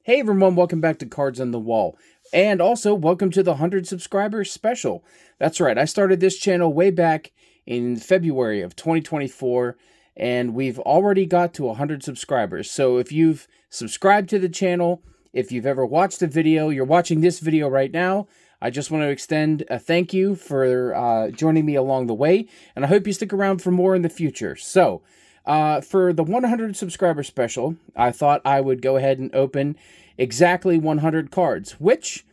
Hey everyone, welcome back to Cards on the Wall. And also, welcome to the 100 subscribers special. That's right, I started this channel way back in February of 2024, and we've already got to 100 subscribers. So if you've subscribed to the channel, if you've ever watched a video, you're watching this video right now, I just want to extend a thank you for joining me along the way, and I hope you stick around for more in the future. So, for the 100 subscriber special, I thought I would go ahead and open exactly 100 cards, which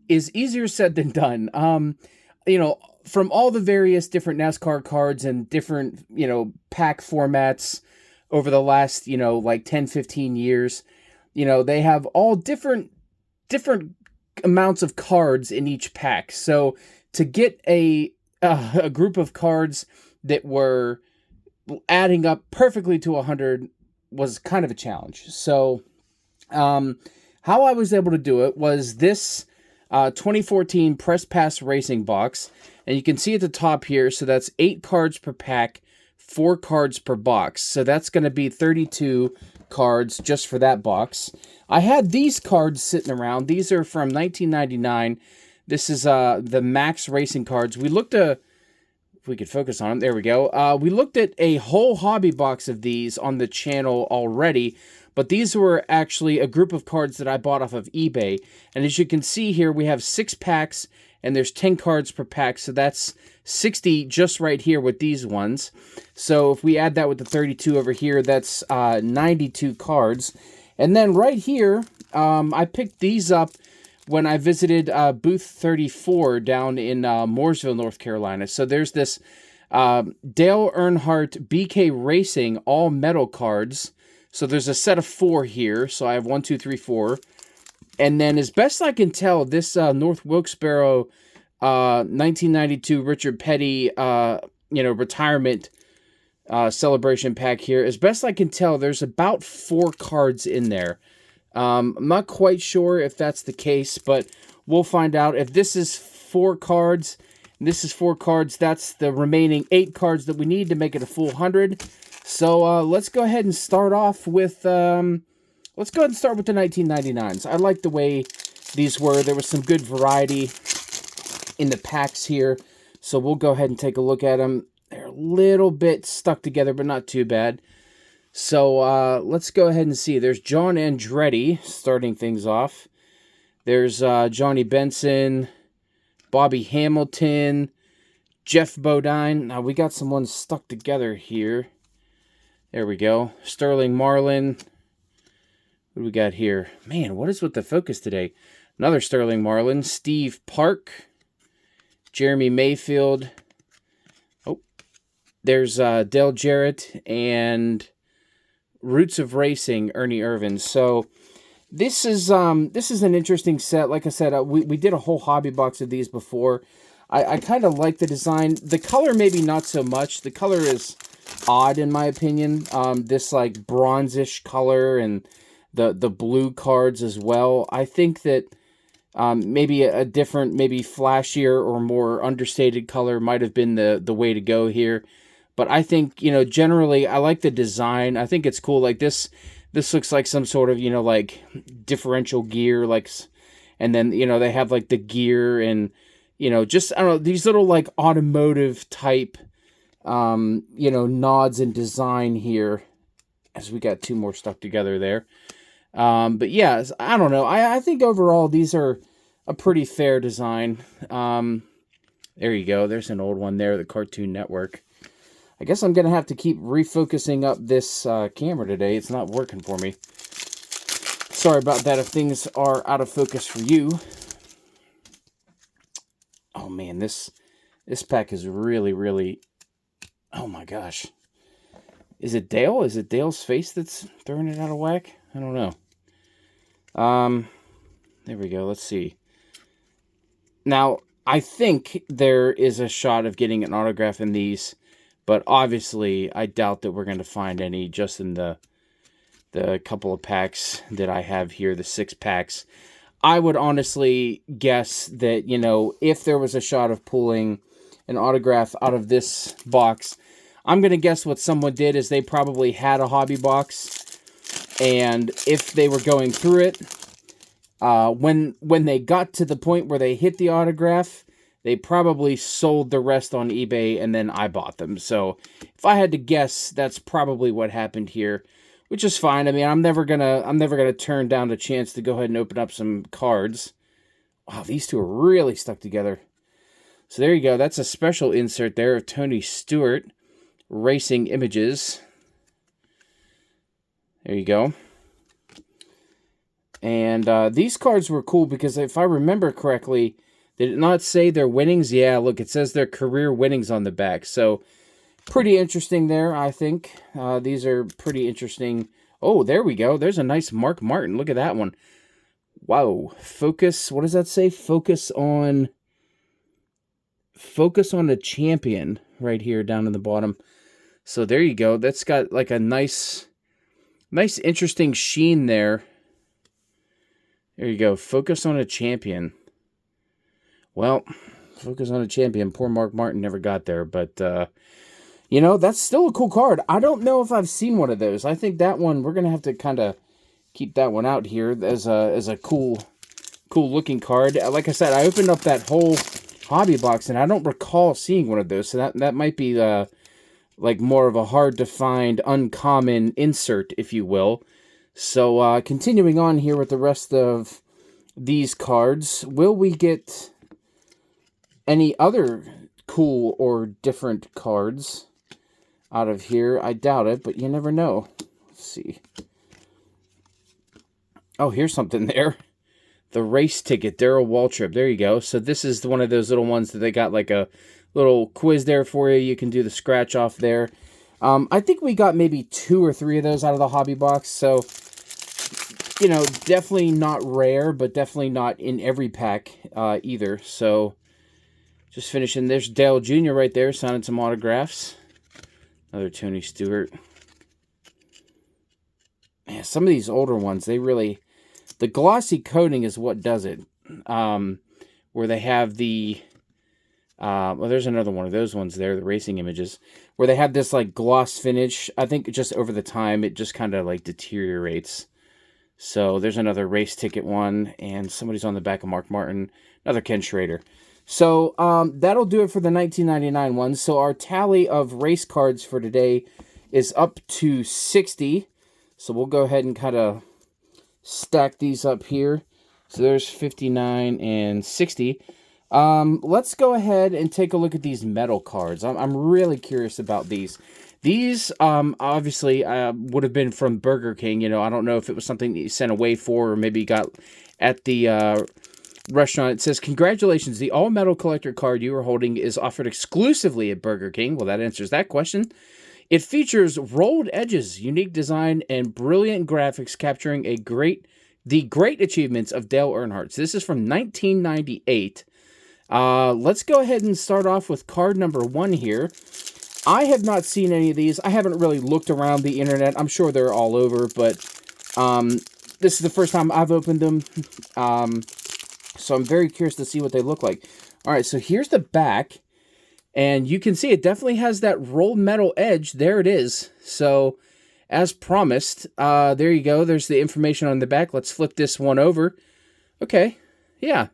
is easier said than done. From all the various different NASCAR cards and different, pack formats over the last, like 10, 15 years, they have all different amounts of cards in each pack. So to get a group of cards that were adding up perfectly to 100 was kind of a challenge. So how I was able to do it was this 2014 Press Pass Racing box. And you can see at the top here, so that's 8 cards per pack, 4 cards per box. So that's going to be 32 cards just for that box. I had these cards sitting around. These are from 1999. This is the Max Racing cards. We looked at... If we could focus on them. There we go. We looked at a whole hobby box of these on the channel already, but these were actually a group of cards that I bought off of eBay. And as you can see here, we have 6 packs, and there's 10 cards per pack, so that's 60 just right here with these ones. So if we add that with the 32 over here, that's 92 cards. And then right here, I picked these up when I visited booth 34 down in Mooresville, North Carolina. So there's this Dale Earnhardt BK Racing all metal cards. So there's a set of 4 here. So I have 1, 2, 3, 4. And then as best I can tell, this North Wilkesboro 1992 Richard Petty retirement celebration pack here. As best I can tell, there's about 4 cards in there. I'm not quite sure if that's the case, but we'll find out. If this is 4 cards, and this is 4 cards, that's the remaining 8 cards that we need to make it a full 100. So let's go ahead and start off with the 1999s. I like the way these were. There was some good variety in the packs here, so we'll go ahead and take a look at them. They're a little bit stuck together, but not too bad. So let's go ahead and see. There's John Andretti starting things off. There's Johnny Benson, Bobby Hamilton, Jeff Bodine. Now we got some ones stuck together here. There we go. Sterling Marlin. What do we got here? Man, what is with the focus today? Another Sterling Marlin. Steve Park. Jeremy Mayfield. Oh, there's Dale Jarrett and Roots of Racing, Ernie Irvan. So this is an interesting set. Like I said, we did a whole hobby box of these before. I kind of like the design. The color maybe not so much. The color is odd in my opinion. This like bronzish color and the blue cards as well. I think that maybe a different, maybe flashier or more understated color might have been the way to go here. But I think, generally, I like the design. I think it's cool. Like, this looks like some sort of, like, differential gear, like, and then, they have, like, the gear and, just, I don't know, these little, like, automotive type, nods and design here, as we got 2 more stuck together there. But, yeah, I don't know. I think overall, these are a pretty fair design. There you go. There's an old one there, the Cartoon Network. I guess I'm going to have to keep refocusing up this camera today. It's not working for me. Sorry about that if things are out of focus for you. Oh man, this pack is really, really... Oh my gosh. Is it Dale? Is it Dale's face that's throwing it out of whack? I don't know. There we go. Let's see. Now, I think there is a shot of getting an autograph in these, but obviously, I doubt that we're going to find any just in the couple of packs that I have here, the 6 packs. I would honestly guess that, if there was a shot of pulling an autograph out of this box, I'm going to guess what someone did is they probably had a hobby box, and if they were going through it, When they got to the point where they hit the autograph, they probably sold the rest on eBay and then I bought them. So if I had to guess, that's probably what happened here, which is fine. I mean, I'm never gonna turn down the chance to go ahead and open up some cards. Wow, these two are really stuck together. So there you go. That's a special insert there of Tony Stewart Racing Images. There you go. And these cards were cool because if I remember correctly, did it not say their winnings? Yeah, look, it says their career winnings on the back. So pretty interesting there, I think. These are pretty interesting. Oh, there we go. There's a nice Mark Martin. Look at that one. Wow. Focus. What does that say? Focus on the champion right here down in the bottom. So there you go. That's got like a nice interesting sheen there. There you go. Focus on a champion. Well, focus on a champion. Poor Mark Martin never got there, but you know, that's still a cool card. I don't know if I've seen one of those. I think that one, we're going to have to kind of keep that one out here as a cool looking card. Like I said, I opened up that whole hobby box and I don't recall seeing one of those. So that might be like more of a hard to find, uncommon insert, if you will. So continuing on here with the rest of these cards, will we get any other cool or different cards out of here? I doubt it, but you never know. Let's see. Oh, here's something there. The race ticket, Darrell Waltrip. There you go. So this is one of those little ones that they got like a little quiz there for you. You can do the scratch off there. I think we got maybe 2 or 3 of those out of the hobby box. So, you know, definitely not rare, but definitely not in every pack either. So just finishing. There's Dale Jr. right there signing some autographs. Another Tony Stewart. Man, some of these older ones, they really... The glossy coating is what does it. Where they have the... well, there's another one of those ones there, the Racing Images. Where they have this, like, gloss finish. I think just over the time, it just kind of, like, deteriorates. So there's another race ticket one. And somebody's on the back of Mark Martin. Another Ken Schrader. So that'll do it for the 1999 ones. So our tally of race cards for today is up to 60. So we'll go ahead and kind of stack these up here. So there's 59 and 60. Let's go ahead and take a look at these metal cards. I'm really curious about these. These, obviously, would have been from Burger King. You know, I don't know if it was something that you sent away for or maybe got at the restaurant. It says, congratulations, the all-metal collector card you are holding is offered exclusively at Burger King. Well, that answers that question. It features rolled edges, unique design, and brilliant graphics capturing the great achievements of Dale Earnhardt. So this is from 1998. Let's go ahead and start off with card number 1 here. I have not seen any of these. I haven't really looked around the internet. I'm sure they're all over, but this is the first time I've opened them. So I'm very curious to see what they look like. All right, so here's the back. And you can see it definitely has that rolled metal edge. There it is. So, as promised, there you go. There's the information on the back. Let's flip this one over. Okay, yeah.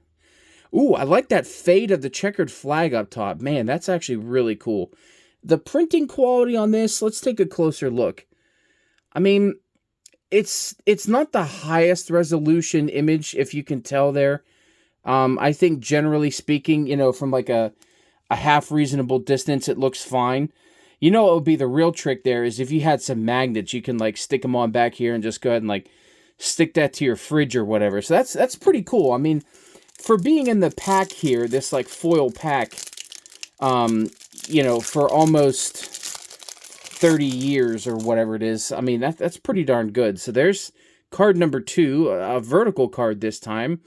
Ooh, I like that fade of the checkered flag up top. Man, that's actually really cool. The printing quality on this, let's take a closer look. I mean, it's not the highest resolution image, if you can tell there. I think generally speaking, you know, from like a half reasonable distance, it looks fine. You know what would be the real trick there is if you had some magnets, you can like stick them on back here and just go ahead and like stick that to your fridge or whatever. So that's pretty cool. I mean, for being in the pack here, this like foil pack, you know, for almost 30 years or whatever it is, I mean, that's pretty darn good. So there's card number 2, a vertical card this time,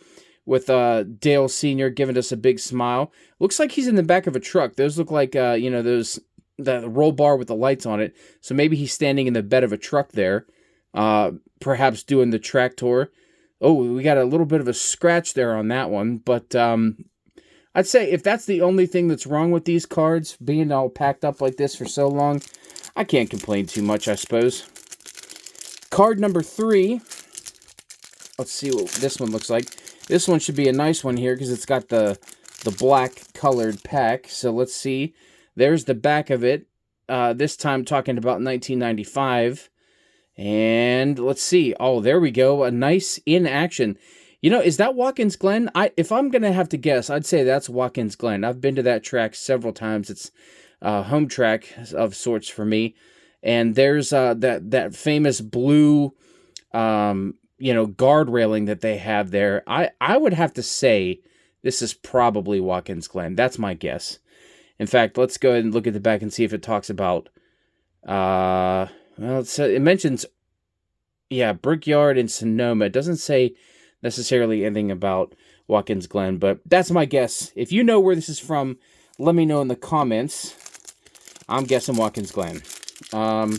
with Dale Sr. giving us a big smile. Looks like he's in the back of a truck. Those look like, you know, the roll bar with the lights on it. So maybe he's standing in the bed of a truck there, perhaps doing the track tour. Oh, we got a little bit of a scratch there on that one. But I'd say if that's the only thing that's wrong with these cards, being all packed up like this for so long, I can't complain too much, I suppose. Card number 3. let's see what this one looks like. This one should be a nice one here because it's got the black colored pack. So let's see. There's the back of it. This time talking about 1995. And let's see. Oh, there we go. A nice in action. You know, is that Watkins Glen? If I'm going to have to guess, I'd say that's Watkins Glen. I've been to that track several times. It's a home track of sorts for me. And there's that famous blue, you know, guard railing that they have there. I would have to say this is probably Watkins Glen. That's my guess. In fact, let's go ahead and look at the back and see if it talks about, well, it mentions, yeah, Brickyard and Sonoma. It doesn't say necessarily anything about Watkins Glen, but that's my guess. If you know where this is from, let me know in the comments. I'm guessing Watkins Glen. Oh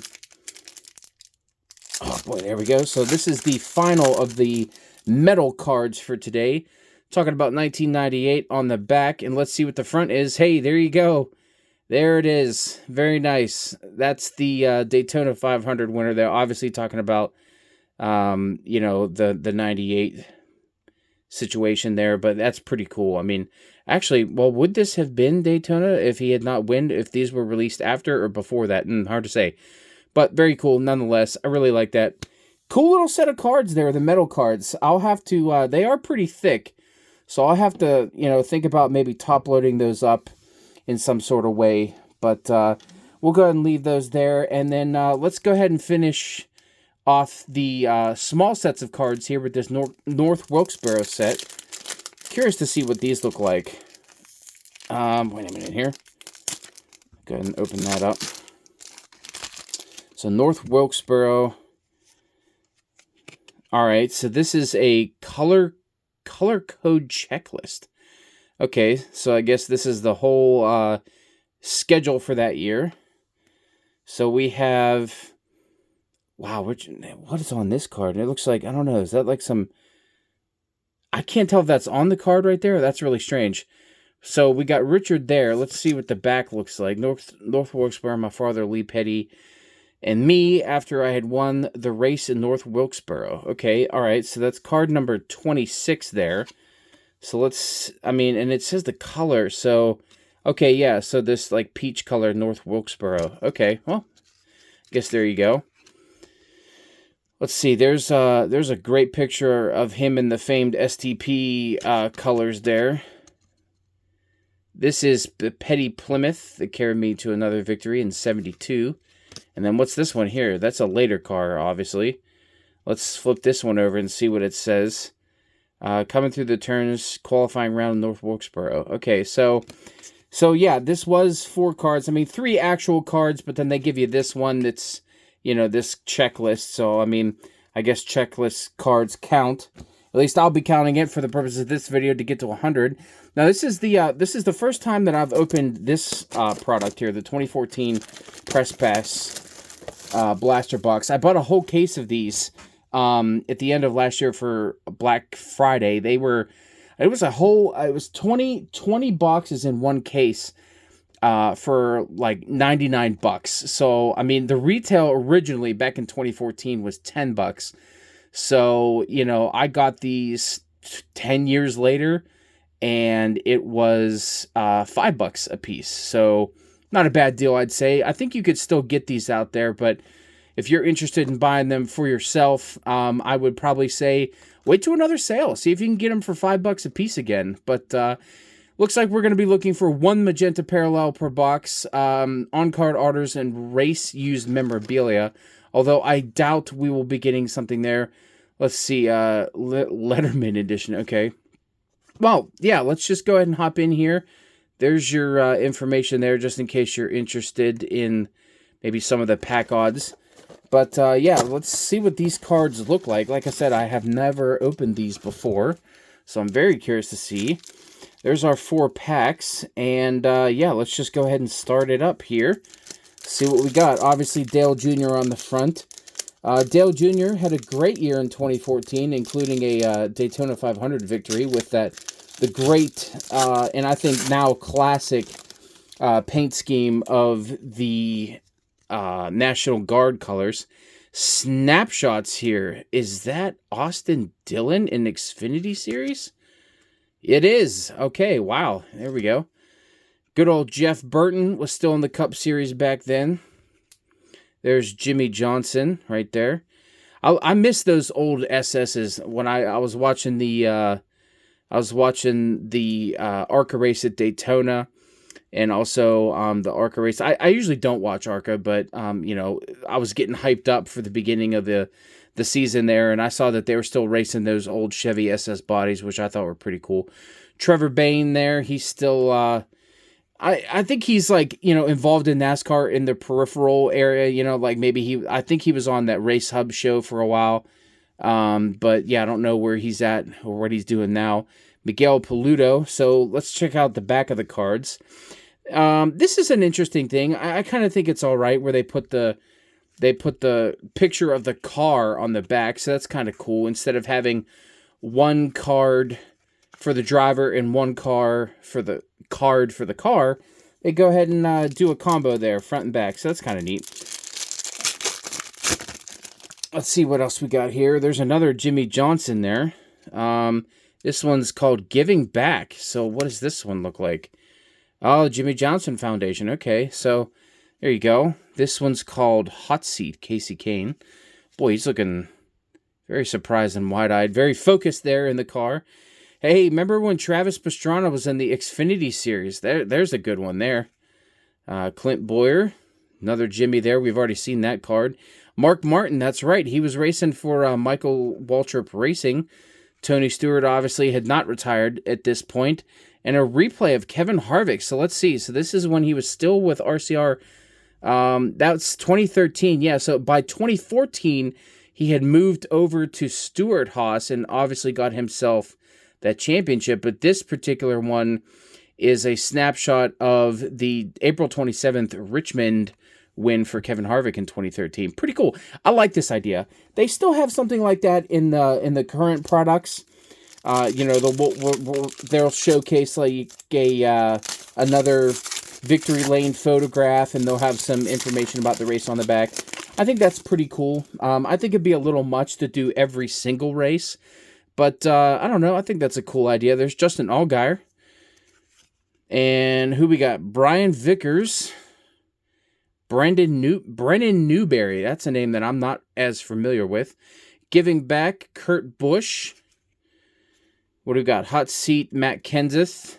boy, there we go. So this is the final of the metal cards for today. Talking about 1998 on the back, and let's see what the front is. Hey, there you go. There it is. Very nice. That's the Daytona 500 winner. They're obviously talking about, you know, the 98 situation there, but that's pretty cool. I mean, actually, well, would this have been Daytona if he had not won, if these were released after or before that? Hard to say, but very cool nonetheless. I really like that. Cool little set of cards there, the metal cards. I'll have to, they are pretty thick, so I'll have to, you know, think about maybe top loading those up in some sort of way, but we'll go ahead and leave those there, and then let's go ahead and finish off the small sets of cards here with this North Wilkesboro set. Curious to see what these look like. Wait a minute here. Go ahead and open that up. So North Wilkesboro. All right, so this is a color code checklist. Okay, so I guess this is the whole schedule for that year. So we have, wow, what is on this card? It looks like, I don't know, is that like some, I can't tell if that's on the card right there. That's really strange. So we got Richard there. Let's see what the back looks like. North Wilkesboro, my father, Lee Petty, and me after I had won the race in North Wilkesboro. Okay, all right, so that's card number 26 there. So let's, I mean, and it says the color, so, okay, yeah, so this, like, peach color North Wilkesboro. Okay, well, I guess there you go. Let's see, there's a great picture of him in the famed STP colors there. This is the Petty Plymouth that carried me to another victory in 72. And then what's this one here? That's a later car, obviously. Let's flip this one over and see what it says. Coming through the turns, qualifying round in North Wilkesboro. Okay, so yeah, this was 4 cards. I mean, 3 actual cards, but then they give you this one that's, you know, this checklist. So, I mean, I guess checklist cards count. At least I'll be counting it for the purpose of this video to get to 100. Now, this is the first time that I've opened this product here, the 2014 Press Pass Blaster Box. I bought a whole case of these at the end of last year for Black Friday. It was 20 boxes in one case for like 99 bucks. So, I mean, the retail originally back in 2014 was 10 bucks. So, you know, I got these 10 years later and it was $5 a piece. So, not a bad deal, I'd say. I think you could still get these out there, but if you're interested in buying them for yourself, I would probably say wait to another sale. See if you can get them for $5 a piece again. But looks like we're going to be looking for 1 magenta parallel per box, on-card orders, and race-used memorabilia. Although I doubt we will be getting something there. Let's see, Letterman edition. Okay. Well, yeah, let's just go ahead and hop in here. There's your information there, just in case you're interested in maybe some of the pack odds. But, yeah, let's see what these cards look like. Like I said, I have never opened these before, so I'm very curious to see. There's our 4 packs, and, yeah, let's just go ahead and start it up here. See what we got. Obviously, Dale Jr. on the front. Dale Jr. had a great year in 2014, including a Daytona 500 victory with the great, and I think now classic, paint scheme of the National Guard colors. snapshots here. Is that Austin Dillon in Xfinity Series? It is. Okay, wow. There we go. Good old Jeff Burton was still in the Cup Series back then. There's Jimmy Johnson right there. I miss those old SS's when I was watching the ARCA race at Daytona, and also the ARCA race. I usually don't watch ARCA, but you know, I was getting hyped up for the beginning of the season there, and I saw that they were still racing those old Chevy SS bodies, which I thought were pretty cool. Trevor Bayne there, he's still I think he's, like, you know, involved in NASCAR in the peripheral area, you know, like maybe I think he was on that Race Hub show for a while. But yeah, I don't know where he's at or what he's doing now. Miguel Paludo. So let's check out the back of the cards. This is an interesting thing. I kind of think it's all right where they put the picture of the car on the back. So that's kind of cool. Instead of having one card for the driver and one card for the car, they go ahead and do a combo there, front and back. So that's kind of neat. Let's see what else we got here. There's another Jimmy Johnson there. This one's called Giving Back. So what does this one look like? Oh, Jimmy Johnson Foundation. Okay, so there you go. This one's called Hot Seat, Casey Kane. Boy, he's looking very surprised and wide-eyed. Very focused there in the car. Hey, remember when Travis Pastrana was in the Xfinity Series? There's a good one there. Clint Boyer, another Jimmy there. We've already seen that card. Mark Martin, that's right. He was racing for Michael Waltrip Racing. Tony Stewart obviously had not retired at this point. And a replay of Kevin Harvick. So let's see. So this is when he was still with RCR. That's 2013. Yeah, so by 2014, he had moved over to Stewart Haas and obviously got himself that championship. But this particular one is a snapshot of the April 27th Richmond win for Kevin Harvick in 2013. Pretty cool. I like this idea. They still have something like that in the current products. You know, they'll showcase like another victory lane photograph, and they'll have some information about the race on the back. I think that's pretty cool. I think it'd be a little much to do every single race, but I don't know. I think that's a cool idea. There's Justin Allgaier. And who we got? Brian Vickers. Brendan Newberry. That's a name that I'm not as familiar with. Giving Back, Kurt Busch. What do we got? Hot Seat, Matt Kenseth.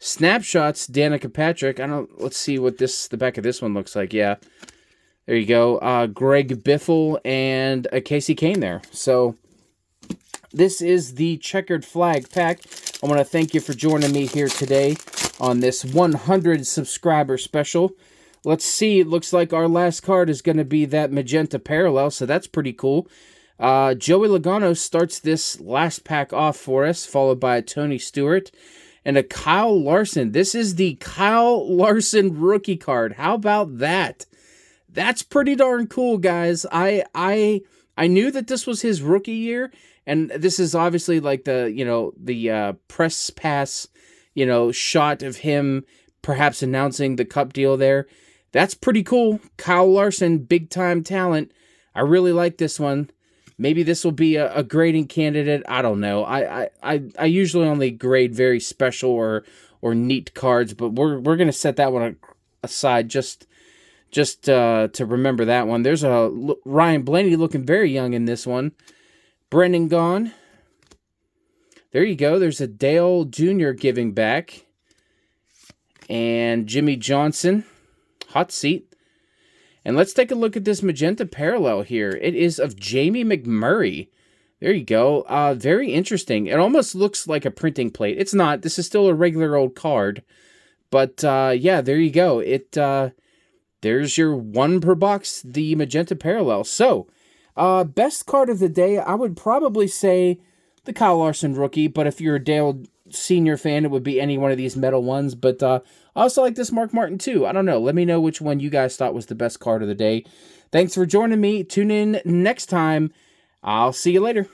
Snapshots, Danica Patrick. Let's see what the back of this one looks like. Yeah. There you go. Greg Biffle and Casey Kane there. So this is the checkered flag pack. I want to thank you for joining me here today on this 100 subscriber special. Let's see. It looks like our last card is going to be that magenta parallel, so that's pretty cool. Joey Logano starts this last pack off for us, followed by a Tony Stewart and a Kyle Larson. This is the Kyle Larson rookie card. How about that? That's pretty darn cool, guys. I knew that this was his rookie year, and this is obviously like the press pass, shot of him perhaps announcing the Cup deal there. That's pretty cool. Kyle Larson, big time talent. I really like this one. Maybe this will be a grading candidate. I don't know. I usually only grade very special or neat cards, but we're gonna set that one aside just to remember that one. There's a Ryan Blaney looking very young in this one. Brendan Gaughan. There you go. There's a Dale Jr. Giving Back. And Jimmy Johnson. Hot Seat. And let's take a look at this magenta parallel here. It is of Jamie McMurray. There you go. Very interesting. It almost looks like a printing plate. It's not. This is still a regular old card. But, yeah, there you go. There's your one per box, the magenta parallel. So, best card of the day, I would probably say the Kyle Larson rookie. But if you're a Dale Senior fan, it would be any one of these metal ones. But I also like this Mark Martin too. I don't know. Let me know which one you guys thought was the best card of the day. Thanks for joining me. Tune in next time. I'll see you later.